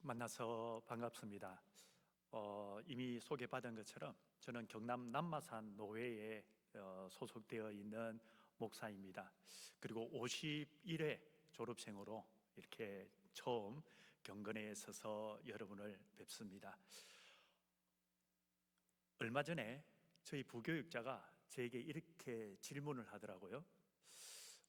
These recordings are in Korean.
만나서 반갑습니다. 이미 소개받은 것처럼 저는 경남 남마산 노회에 소속되어 있는 목사입니다. 그리고 51회 졸업생으로 이렇게 처음 경건에 서서 여러분을 뵙습니다. 얼마 전에 저희 부교육자가 저에게 이렇게 질문을 하더라고요.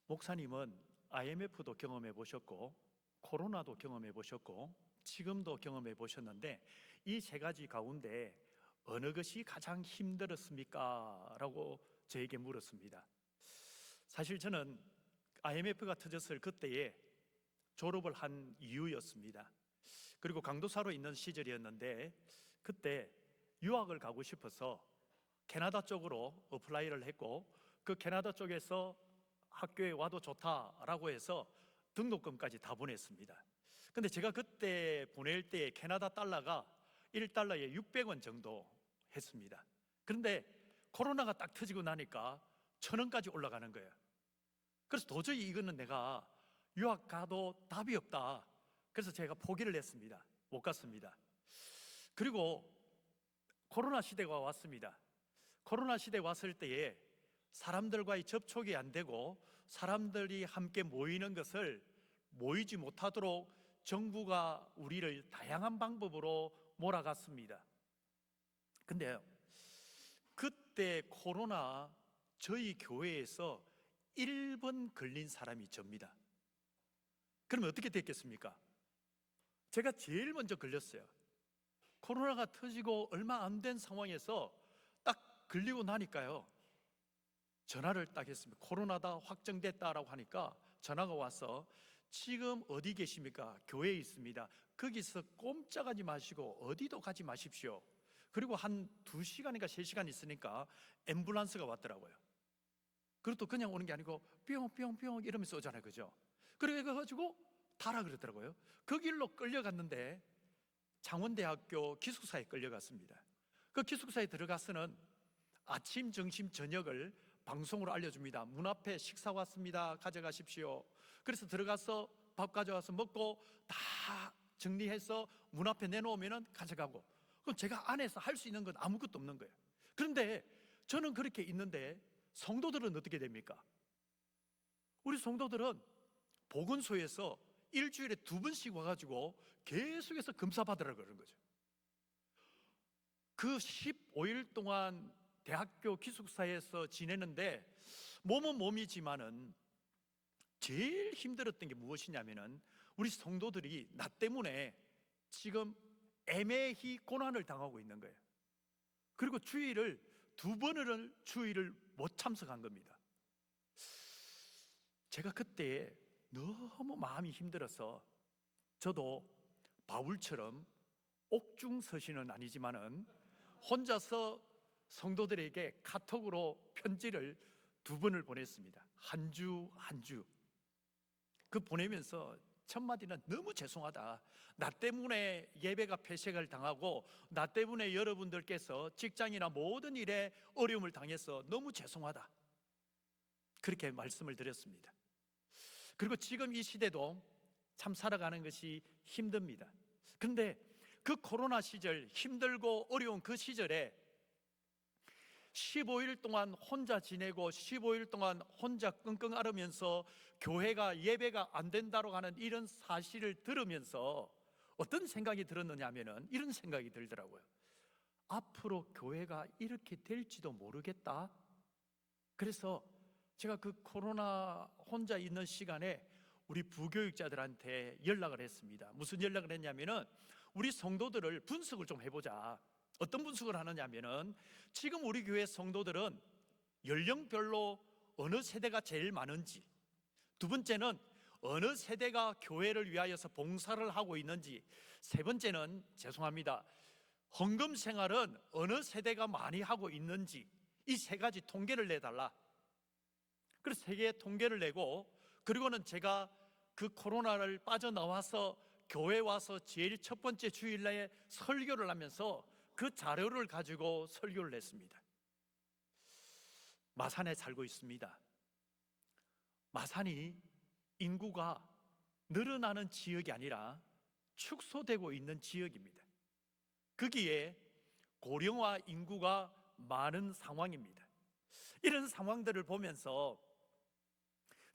목사님은 IMF도 경험해 보셨고 코로나도 경험해 보셨고 지금도 경험해 보셨는데 이 세 가지 가운데 어느 것이 가장 힘들었습니까? 라고 저에게 물었습니다. 사실 저는 IMF가 터졌을 그때에 졸업을 한 이유였습니다. 그리고 강도사로 있는 시절이었는데 그때 유학을 가고 싶어서 캐나다 쪽으로 어플라이를 했고 그 캐나다 쪽에서 학교에 와도 좋다라고 해서 등록금까지 다 보냈습니다. 근데 제가 그때 보낼 때 캐나다 달러가 1달러에 600원 정도 했습니다. 그런데 코로나가 딱 터지고 나니까 1,000원까지 올라가는 거예요. 그래서 도저히 이거는 내가 유학 가도 답이 없다. 그래서 제가 포기를 했습니다. 못 갔습니다. 그리고 코로나 시대가 왔습니다. 코로나 시대 왔을 때에 사람들과의 접촉이 안 되고 사람들이 함께 모이는 것을 모이지 못하도록 정부가 우리를 다양한 방법으로 몰아갔습니다. 근데요, 그때 코로나 저희 교회에서 1번 걸린 사람이 접니다. 그러면 어떻게 됐겠습니까? 제가 제일 먼저 걸렸어요. 코로나가 터지고 얼마 안 된 상황에서 딱 걸리고 나니까요, 전화를 딱 했습니다. 코로나다 확정됐다라고 하니까 전화가 와서 지금 어디 계십니까? 교회에 있습니다. 거기서 꼼짝하지 마시고 어디도 가지 마십시오. 그리고 한 2시간인가 3시간 있으니까 앰뷸런스가 왔더라고요. 그것도 그냥 오는 게 아니고 뿅뿅뿅 이러면서 오잖아요, 그죠? 그래가지고 타라 그러더라고요. 그 길로 끌려갔는데 창원대학교 기숙사에 끌려갔습니다. 그 기숙사에 들어가서는 아침, 점심, 저녁을 방송으로 알려줍니다. 문 앞에 식사 왔습니다. 가져가십시오. 그래서 들어가서 밥 가져와서 먹고 다 정리해서 문 앞에 내놓으면 가져가고, 그럼 제가 안에서 할 수 있는 건 아무것도 없는 거예요. 그런데 저는 그렇게 있는데 성도들은 어떻게 됩니까? 우리 성도들은 보건소에서 일주일에 2번씩 와가지고 계속해서 검사받으라고 그러는 거죠. 그 15일 동안 대학교 기숙사에서 지내는데 몸은 몸이지만은 제일 힘들었던 게 무엇이냐면은 우리 성도들이 나 때문에 지금 애매히 고난을 당하고 있는 거예요. 그리고 주일을 2번을 주일을 못 참석한 겁니다. 제가 그때 너무 마음이 힘들어서 저도 바울처럼 옥중서신은 아니지만은 혼자서 성도들에게 카톡으로 편지를 2번을 보냈습니다. 한 주 한 주. 그 보내면서 첫 마디는 너무 죄송하다. 나 때문에 예배가 폐쇄를 당하고 나 때문에 여러분들께서 직장이나 모든 일에 어려움을 당해서 너무 죄송하다. 그렇게 말씀을 드렸습니다. 그리고 지금 이 시대도 참 살아가는 것이 힘듭니다. 그런데 그 코로나 시절, 힘들고 어려운 그 시절에 15일 동안 혼자 지내고 15일 동안 혼자 끙끙 앓으면서 교회가 예배가 안 된다고 하는 이런 사실을 들으면서 어떤 생각이 들었느냐 하면은 이런 생각이 들더라고요. 앞으로 교회가 이렇게 될지도 모르겠다. 그래서 제가 그 코로나 혼자 있는 시간에 우리 부교육자들한테 연락을 했습니다. 무슨 연락을 했냐면은 우리 성도들을 분석을 좀 해보자. 어떤 분석을 하느냐 하면은 지금 우리 교회 성도들은 연령별로 어느 세대가 제일 많은지, 두 번째는 어느 세대가 교회를 위하여서 봉사를 하고 있는지, 세 번째는 죄송합니다, 헌금 생활은 어느 세대가 많이 하고 있는지, 이 3가지 통계를 내달라. 그래서 3개의 통계를 내고, 그리고는 제가 그 코로나를 빠져나와서 교회 와서 제일 첫 번째 주일날에 설교를 하면서 그 자료를 가지고 설교를 했습니다. 마산에 살고 있습니다. 마산이 인구가 늘어나는 지역이 아니라 축소되고 있는 지역입니다. 거기에 고령화 인구가 많은 상황입니다. 이런 상황들을 보면서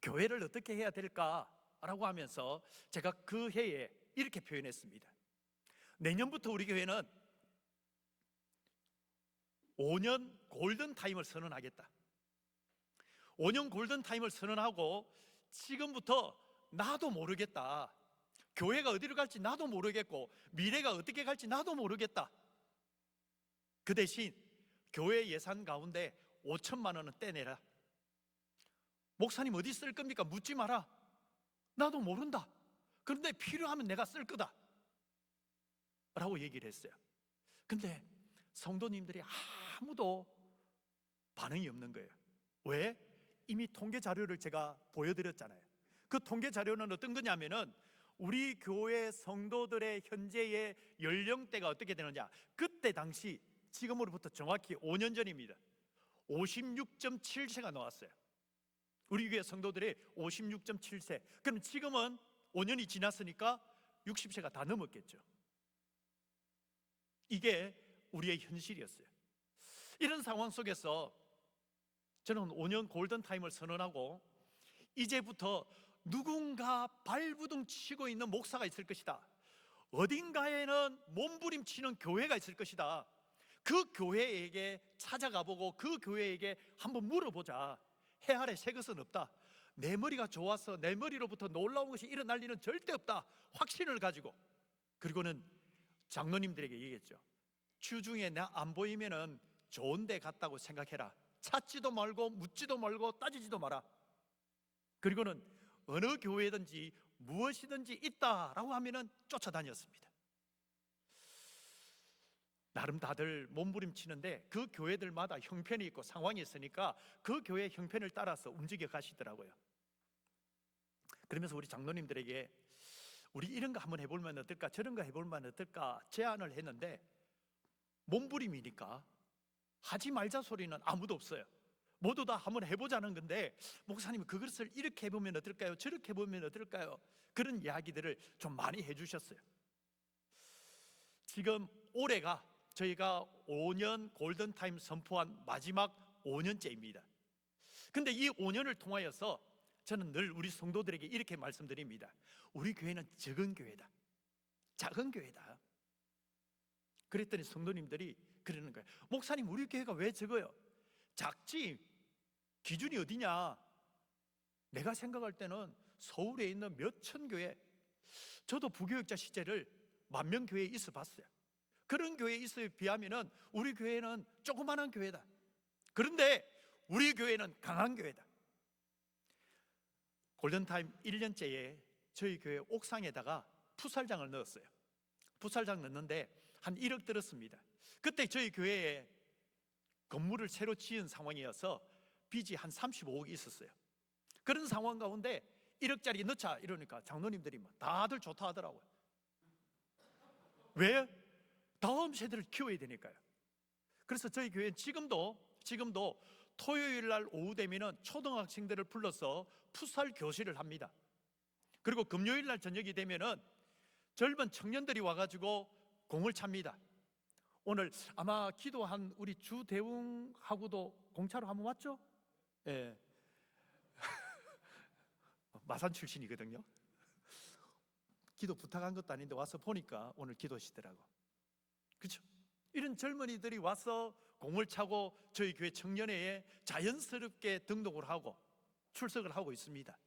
교회를 어떻게 해야 될까라고 하면서 제가 그 해에 이렇게 표현했습니다. 내년부터 우리 교회는 5년 골든타임을 선언하겠다. 5년 골든타임을 선언하고 지금부터 나도 모르겠다. 교회가 어디로 갈지 나도 모르겠고 미래가 어떻게 갈지 나도 모르겠다. 그 대신 교회 예산 가운데 5천만 원은 떼내라. 목사님 어디 쓸 겁니까? 묻지 마라. 나도 모른다. 그런데 필요하면 내가 쓸 거다 라고 얘기를 했어요. 근데 성도님들이 아무도 반응이 없는 거예요. 왜? 이미 통계 자료를 제가 보여드렸잖아요. 그 통계 자료는 어떤 거냐면은 우리 교회 성도들의 현재의 연령대가 어떻게 되느냐, 그때 당시 지금으로부터 정확히 5년 전입니다. 56.7세가 나왔어요. 우리 교회 성도들의 56.7세. 그럼 지금은 5년이 지났으니까 60세가 다 넘었겠죠. 이게 우리의 현실이었어요. 이런 상황 속에서 저는 5년 골든타임을 선언하고 이제부터 누군가 발부둥 치고 있는 목사가 있을 것이다. 어딘가에는 몸부림치는 교회가 있을 것이다. 그 교회에게 찾아가 보고 그 교회에게 한번 물어보자. 해 아래 새 것은 없다. 내 머리가 좋아서 내 머리로부터 놀라운 것이 일어날 일은 절대 없다. 확신을 가지고. 그리고는 장로님들에게 얘기했죠. 주중에 나 안 보이면은 좋은 데 갔다고 생각해라. 찾지도 말고 묻지도 말고 따지지도 마라. 그리고는 어느 교회든지 무엇이든지 있다라고 하면은 쫓아다녔습니다. 나름 다들 몸부림치는데 그 교회들마다 형편이 있고 상황이 있으니까 그 교회 형편을 따라서 움직여 가시더라고요. 그러면서 우리 장로님들에게 우리 이런 거 한번 해보면 어떨까, 저런 거 해보면 어떨까 제안을 했는데 몸부림이니까 하지 말자 소리는 아무도 없어요. 모두 다 한번 해보자는 건데 목사님 그것을 이렇게 해보면 어떨까요? 저렇게 해보면 어떨까요? 그런 이야기들을 좀 많이 해주셨어요. 지금 올해가 저희가 5년 골든타임 선포한 마지막 5년째입니다. 근데 이 5년을 통하여서 저는 늘 우리 성도들에게 이렇게 말씀드립니다. 우리 교회는 적은 교회다. 작은 교회다. 그랬더니 성도님들이 그러는 거예요. 목사님 우리 교회가 왜 적어요? 작지. 기준이 어디냐? 내가 생각할 때는 서울에 있는 몇천 교회, 저도 부교육자 시절을 만명 교회에 있어 봤어요. 그런 교회에 있어에 비하면은 우리 교회는 조그마한 교회다. 그런데 우리 교회는 강한 교회다. 골든타임 1년째에 저희 교회 옥상에다가 풋살장을 넣었어요. 풋살장 넣는데 한 1억 들었습니다. 그때 저희 교회에 건물을 새로 지은 상황이어서 빚이 한 35억이 있었어요. 그런 상황 가운데 1억짜리 넣자 이러니까 장로님들이 다들 좋다 하더라고요. 왜? 다음 세대를 키워야 되니까요. 그래서 저희 교회는 지금도 토요일 날 오후 되면은 초등학생들을 불러서 풋살 교실을 합니다. 그리고 금요일 날 저녁이 되면은 젊은 청년들이 와가지고 공을 찹니다. 오늘 아마 기도한 우리 주대웅하고도 공차로 한번 왔죠? 예. 마산 출신이거든요. 기도 부탁한 것도 아닌데 와서 보니까 오늘 기도시더라고. 그렇죠? 이런 젊은이들이 와서 공을 차고 저희 교회 청년회에 자연스럽게 등록을 하고 출석을 하고 있습니다.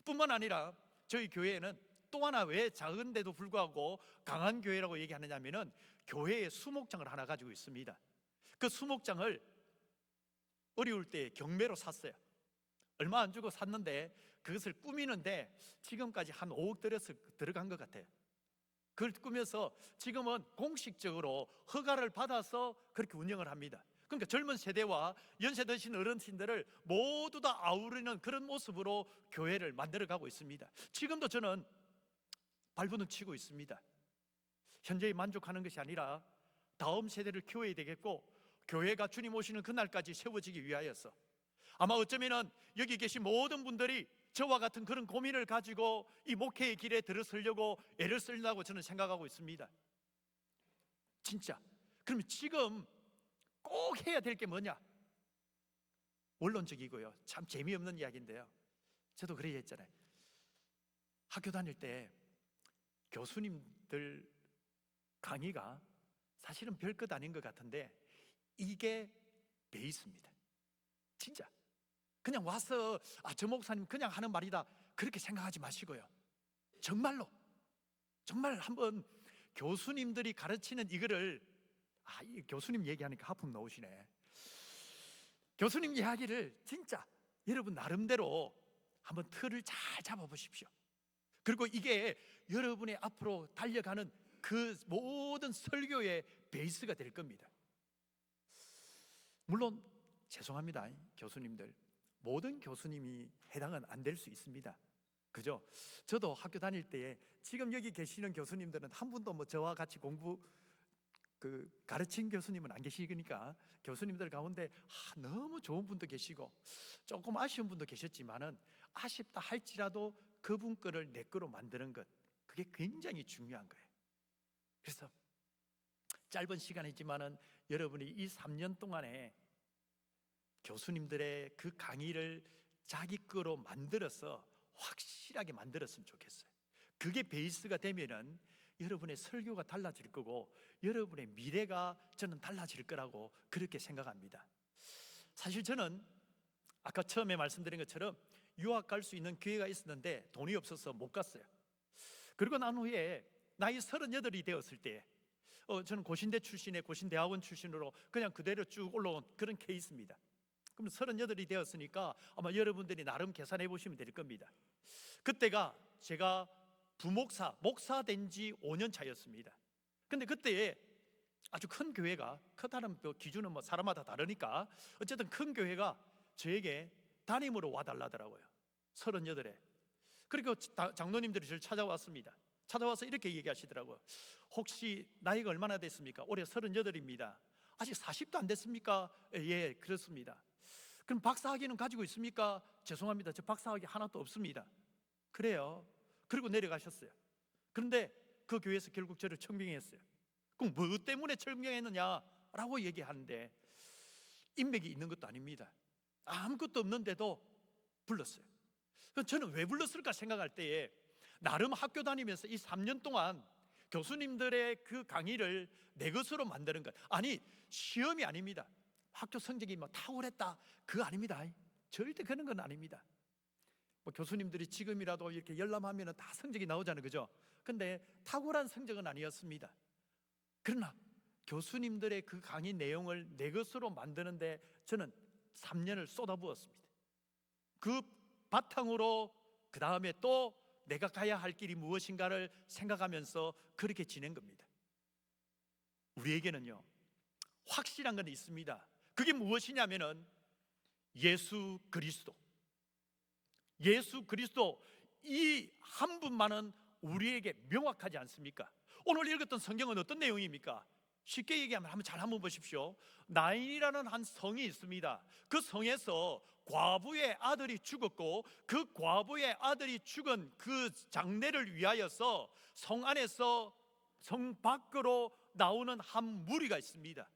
뿐만 아니라 저희 교회에는 또 하나 왜 작은데도 불구하고 강한 교회라고 얘기하느냐면은 교회에 수목장을 하나 가지고 있습니다. 그 수목장을 어려울 때 경매로 샀어요. 얼마 안 주고 샀는데 그것을 꾸미는데 지금까지 한 5억 들어간 것 같아요. 그걸 꾸며서 지금은 공식적으로 허가를 받아서 그렇게 운영을 합니다. 그러니까 젊은 세대와 연세 드신 어르신들을 모두 다 아우르는 그런 모습으로 교회를 만들어가고 있습니다. 지금도 저는 발버둥 치고 있습니다. 현재에 만족하는 것이 아니라 다음 세대를 키워야 되겠고 교회가 주님 오시는 그날까지 세워지기 위하여서 아마 어쩌면은 여기 계신 모든 분들이 저와 같은 그런 고민을 가지고 이 목회의 길에 들어서려고 애를 쓰려고 저는 생각하고 있습니다. 진짜. 그러면 지금 꼭 해야 될 게 뭐냐? 원론적이고요, 참 재미없는 이야기인데요, 저도 그래 했잖아요. 학교 다닐 때 교수님들 강의가 사실은 별것 아닌 것 같은데 이게 베이스입니다. 진짜. 그냥 와서 저 목사님 그냥 하는 말이다 그렇게 생각하지 마시고요, 정말로 정말 한번 교수님들이 가르치는 이거를 이 교수님 얘기하니까 하품 나오시네. 교수님 이야기를 진짜 여러분 나름대로 한번 틀을 잘 잡아보십시오. 그리고 이게 여러분의 앞으로 달려가는 그 모든 설교의 베이스가 될 겁니다. 물론 죄송합니다, 교수님들, 모든 교수님이 해당은 안 될 수 있습니다. 그죠? 저도 학교 다닐 때에 지금 여기 계시는 교수님들은 한 분도 뭐 저와 같이 공부 가르친 교수님은 안 계시니까 교수님들 가운데 너무 좋은 분도 계시고 조금 아쉬운 분도 계셨지만은 아쉽다 할지라도 그분 거를 내 거로 만드는 것, 그게 굉장히 중요한 거예요. 그래서 짧은 시간이지만은 여러분이 이 3년 동안에 교수님들의 그 강의를 자기 거로 만들어서 확실하게 만들었으면 좋겠어요. 그게 베이스가 되면은 여러분의 설교가 달라질 거고 여러분의 미래가 저는 달라질 거라고 그렇게 생각합니다. 사실 저는 아까 처음에 말씀드린 것처럼 유학 갈 수 있는 기회가 있었는데 돈이 없어서 못 갔어요. 그리고 난 후에 나이 38이 되었을 때 저는 고신대 출신의 고신대학원 출신으로 그냥 그대로 쭉 올라온 그런 케이스입니다. 그럼 38이 되었으니까 아마 여러분들이 나름 계산해 보시면 될 겁니다. 그때가 제가 목사 된 지 5년 차였습니다. 근데 그때에 아주 큰 교회가, 크다는 기준은 뭐 사람마다 다르니까 어쨌든 큰 교회가 저에게 담임으로 와달라더라고요, 38에. 그리고 장로님들이 저를 찾아왔습니다. 찾아와서 이렇게 얘기하시더라고요. 혹시 나이가 얼마나 됐습니까? 올해 38입니다. 아직 40도 안 됐습니까? 예, 그렇습니다. 그럼 박사학위는 가지고 있습니까? 죄송합니다, 저 박사학위 하나도 없습니다. 그래요. 그리고 내려가셨어요. 그런데 그 교회에서 결국 저를 청빙했어요. 그럼 뭐 때문에 청빙했느냐라고 얘기하는데 인맥이 있는 것도 아닙니다. 아무것도 없는데도 불렀어요. 그럼 저는 왜 불렀을까 생각할 때에 나름 학교 다니면서 이 3년 동안 교수님들의 그 강의를 내 것으로 만드는 것, 아니 시험이 아닙니다. 학교 성적이 뭐 탁월했다 그거 아닙니다. 절대 그런 건 아닙니다. 뭐 교수님들이 지금이라도 이렇게 열람하면 다 성적이 나오잖아요, 그죠? 근데 탁월한 성적은 아니었습니다. 그러나 교수님들의 그 강의 내용을 내 것으로 만드는데 저는 3년을 쏟아부었습니다. 그 바탕으로 그 다음에 또 내가 가야 할 길이 무엇인가를 생각하면서 그렇게 지낸 겁니다. 우리에게는요 확실한 건 있습니다. 그게 무엇이냐면은 예수 그리스도 이 한 분만은 우리에게 명확하지 않습니까? 오늘 읽었던 성경은 어떤 내용입니까? 쉽게 얘기하면 한번 보십시오. 나인이라는 한 성이 있습니다. 그 성에서 과부의 아들이 죽었고 그 과부의 아들이 죽은 그 장례를 위하여서 성 안에서 성 밖으로 나오는 한 무리가 있습니다.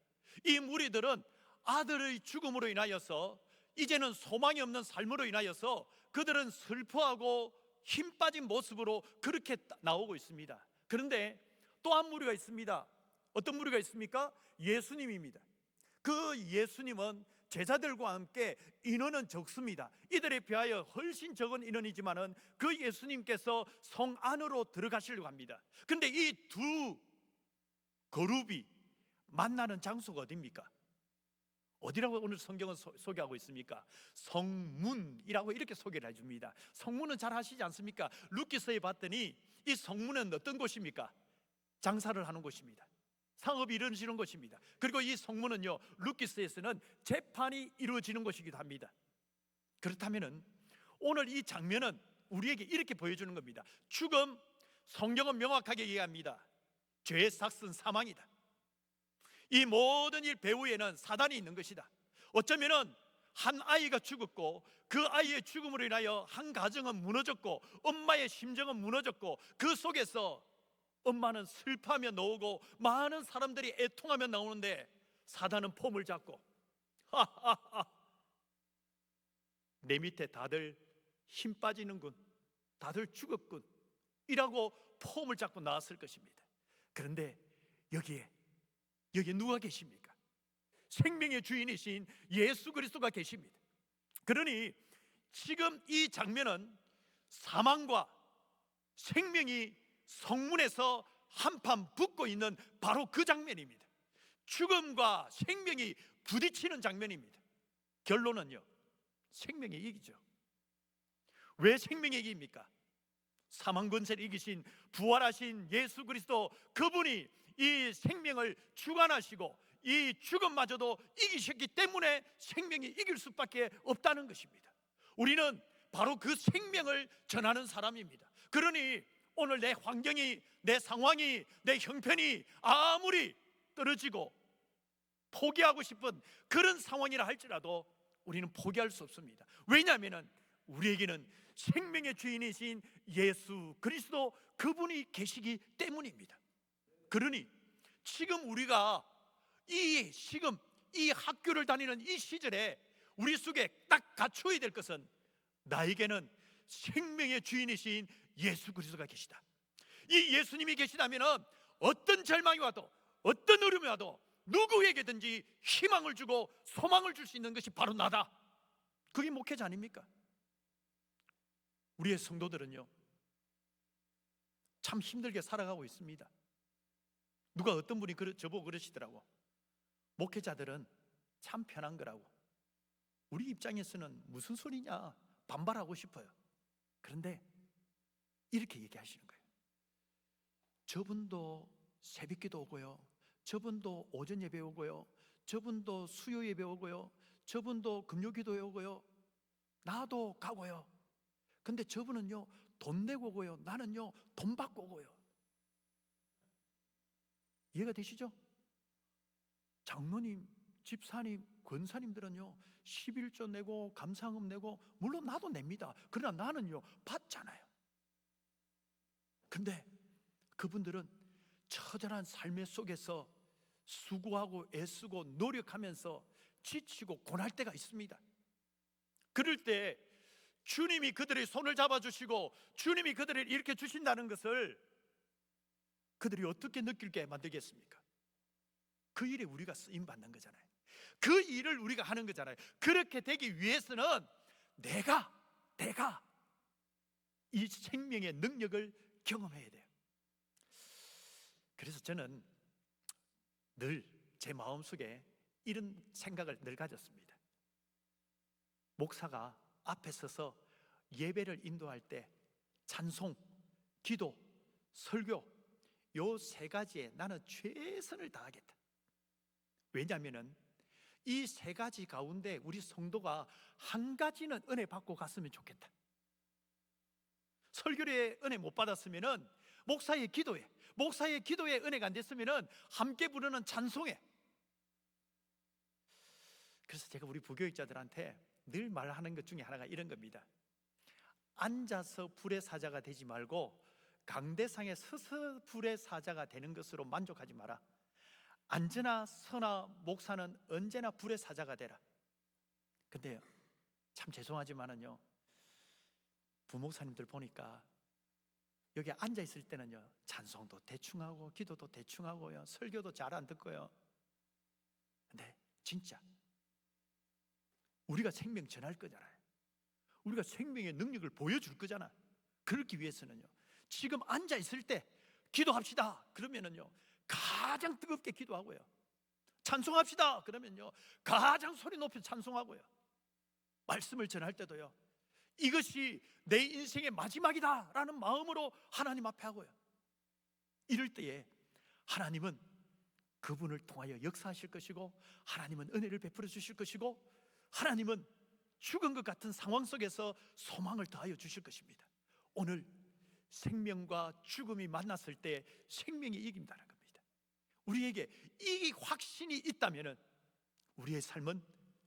이 무리들은 아들의 죽음으로 인하여서 이제는 소망이 없는 삶으로 인하여서 그들은 슬퍼하고 힘 빠진 모습으로 그렇게 나오고 있습니다. 그런데 또 한 무리가 있습니다. 어떤 무리가 있습니까? 예수님입니다. 그 예수님은 제자들과 함께 인원은 적습니다. 이들에 비하여 훨씬 적은 인원이지만은 그 예수님께서 성 안으로 들어가시려고 합니다. 그런데 이 두 그룹이 만나는 장소가 어디입니까? 어디라고 오늘 성경은 소개하고 있습니까? 성문이라고 이렇게 소개를 해줍니다. 성문은 잘 아시지 않습니까? 루키서에 봤더니 이 성문은 어떤 곳입니까? 장사를 하는 곳입니다. 상업이 이루어지는 곳입니다. 그리고 이 성문은요 루키스에서는 재판이 이루어지는 곳이기도 합니다. 그렇다면은 오늘 이 장면은 우리에게 이렇게 보여주는 겁니다. 죽음, 성경은 명확하게 얘기합니다. 죄의 삭은 사망이다. 이 모든 일 배후에는 사단이 있는 것이다. 어쩌면은 한 아이가 죽었고, 그 아이의 죽음으로 인하여 한 가정은 무너졌고, 엄마의 심정은 무너졌고, 그 속에서 엄마는 슬퍼하며 나오고 많은 사람들이 애통하며 나오는데, 사단은 폼을 잡고 하하하, 내 밑에 다들 힘 빠지는군, 다들 죽었군 이라고 폼을 잡고 나왔을 것입니다. 그런데 여기에 누가 계십니까? 생명의 주인이신 예수 그리스도가 계십니다. 그러니 지금 이 장면은 사망과 생명이 성문에서 한판 붙고 있는 바로 그 장면입니다. 죽음과 생명이 부딪히는 장면입니다. 결론은요, 생명이 이기죠. 왜 생명이 이깁니까? 사망 권세를 이기신 부활하신 예수 그리스도, 그분이 이 생명을 주관하시고 이 죽음마저도 이기셨기 때문에 생명이 이길 수밖에 없다는 것입니다. 우리는 바로 그 생명을 전하는 사람입니다. 그러니 오늘 내 환경이, 내 상황이, 내 형편이 아무리 떨어지고 포기하고 싶은 그런 상황이라 할지라도 우리는 포기할 수 없습니다. 왜냐하면 우리에게는 생명의 주인이신 예수 그리스도, 그분이 계시기 때문입니다. 그러니 지금 우리가 이 학교를 다니는 이 시절에 우리 속에 딱 갖추어야 될 것은, 나에게는 생명의 주인이신 예수 그리스도가 계시다. 이 예수님이 계시다면 어떤 절망이 와도, 어떤 어려움이 와도 누구에게든지 희망을 주고 소망을 줄 수 있는 것이 바로 나다. 그게 목회자 아닙니까? 우리의 성도들은요, 참 힘들게 살아가고 있습니다. 누가 어떤 분이 저보고 그러시더라고. 목회자들은 참 편한 거라고. 우리 입장에서는 무슨 소리냐, 반발하고 싶어요. 그런데 이렇게 얘기하시는 거예요. 저분도 새벽기도 오고요, 저분도 오전 예배 오고요, 저분도 수요 예배 오고요, 저분도 금요기도에 오고요, 나도 가고요. 근데 저분은요 돈 내고 오고요, 나는요 돈 받고 오고요. 이해가 되시죠? 장로님, 집사님, 권사님들은요 11조 내고 감사금 내고, 물론 나도 냅니다. 그러나 나는요 받잖아요. 근데 그분들은 처절한 삶의 속에서 수고하고 애쓰고 노력하면서 지치고 고날 때가 있습니다. 그럴 때 주님이 그들의 손을 잡아주시고 주님이 그들을 일으켜 주신다는 것을 그들이 어떻게 느끼게 만들겠습니까? 그 일에 우리가 쓰임받는 거잖아요. 그 일을 우리가 하는 거잖아요. 그렇게 되기 위해서는 내가 이 생명의 능력을 경험해야 돼요. 그래서 저는 늘 제 마음속에 이런 생각을 늘 가졌습니다. 목사가 앞에 서서 예배를 인도할 때 찬송, 기도, 설교, 요 세 가지에 나는 최선을 다하겠다. 왜냐하면 이 세 가지 가운데 우리 성도가 한 가지는 은혜 받고 갔으면 좋겠다. 설교의 은혜 못 받았으면 목사의 기도에 은혜가 안 됐으면 함께 부르는 찬송에. 그래서 제가 우리 부교육자들한테 늘 말하는 것 중에 하나가 이런 겁니다. 앉아서 불의 사자가 되지 말고 강대상에 서서 불의 사자가 되는 것으로 만족하지 마라. 앉으나 서나 목사는 언제나 불의 사자가 되라. 근데요, 참 죄송하지만은요, 부목사님들 보니까 여기 앉아 있을 때는요 찬송도 대충 하고 기도도 대충 하고요, 설교도 잘 안 듣고요. 근데 진짜 우리가 생명 전할 거잖아요. 우리가 생명의 능력을 보여줄 거잖아. 그렇기 위해서는요, 지금 앉아 있을 때 기도합시다 그러면은요 가장 뜨겁게 기도하고요, 찬송합시다 그러면요 가장 소리 높여 찬송하고요, 말씀을 전할 때도요 이것이 내 인생의 마지막이다 라는 마음으로 하나님 앞에 하고요. 이럴 때에 하나님은 그분을 통하여 역사하실 것이고, 하나님은 은혜를 베풀어 주실 것이고, 하나님은 죽은 것 같은 상황 속에서 소망을 더하여 주실 것입니다. 오늘 생명과 죽음이 만났을 때 생명이 이긴다는 겁니다. 우리에게 이 확신이 있다면 우리의 삶은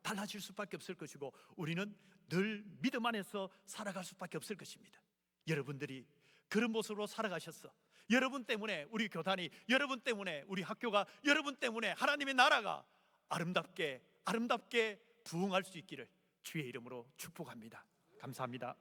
달라질 수밖에 없을 것이고 우리는 늘 믿음 안에서 살아갈 수밖에 없을 것입니다. 여러분들이 그런 모습으로 살아가셨어. 여러분 때문에 우리 교단이, 여러분 때문에 우리 학교가, 여러분 때문에 하나님의 나라가 아름답게 부흥할 수 있기를 주의 이름으로 축복합니다. 감사합니다.